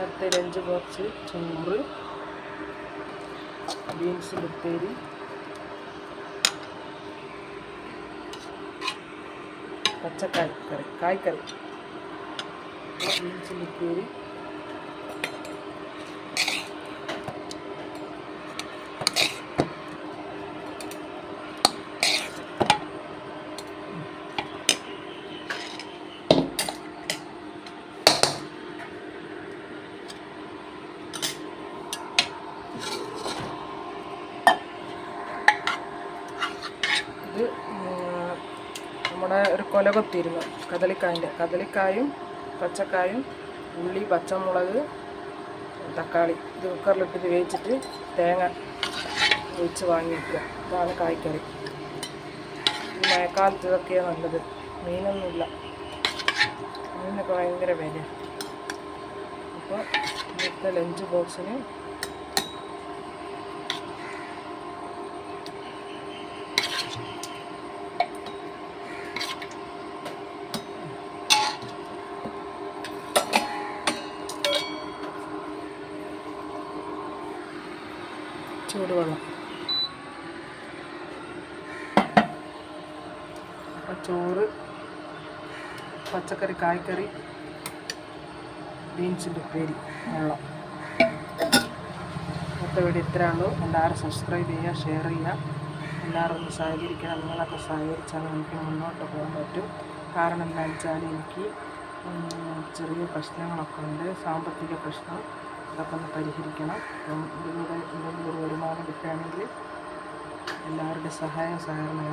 ഇന്നത്തെ lunch box ചോറ്, ബീൻസിൻ്റെ ഉപ്പേരി, പച്ചക്കായ് കറി, കായ്ക്കറി, ബീൻസിൻ്റെ ഉപ്പേരി, ഇത് നമ്മുടെ ഒരു കൊല കൊത്തിയിരുന്നു കദളിക്കായും പച്ചക്കായും, ഉള്ളി, പച്ചമുളക്, തക്കാളി ഇത് കുക്കറിലിട്ടിട്ട് വേവിച്ചിട്ട് തേങ്ങ ഒഴിച്ച് വാങ്ങി വയ്ക്കുക. ഇതാണ് കായ്ക്കറി. ഈ മഴക്കാലത്ത് ഇതൊക്കെയാണ് നല്ലത്. മീനൊന്നുമില്ല, മീനൊക്കെ ഭയങ്കര വില. അപ്പോൾ ഇന്നത്തെ ലഞ്ച് ബോക്സിന് ചൂടുവെള്ളം. അപ്പം ചോറ്, പച്ചക്കറി, കായ്ക്കറി, ബീൻസിൻ്റെ ഉപ്പേരി, വെള്ളം. ഇന്നത്തെ വീഡിയോ ഇത്രയേ ഉള്ളൂ. എല്ലാവരും സബ്സ്ക്രൈബ് ചെയ്യുക, ഷെയർ ചെയ്യുക. എല്ലാവരും ഒന്ന് സഹകരിക്കണം. നിങ്ങളൊക്കെ സഹകരിച്ചാൽ എനിക്ക് മുന്നോട്ട് പോകാൻ പറ്റും. കാരണം എന്താണെന്ന് വെച്ചാൽ എനിക്ക് ചെറിയ പ്രശ്നങ്ങളൊക്കെ ഉണ്ട്, സാമ്പത്തിക പ്രശ്നം. അതൊക്കെ ഒന്ന് പരിഹരിക്കണം. അപ്പം ഇതിലൂടെ എന്തെങ്കിലും ഒരു വരുമാനം കിട്ടുകയാണെങ്കിൽ എല്ലാവരുടെ സഹായം സഹകരണം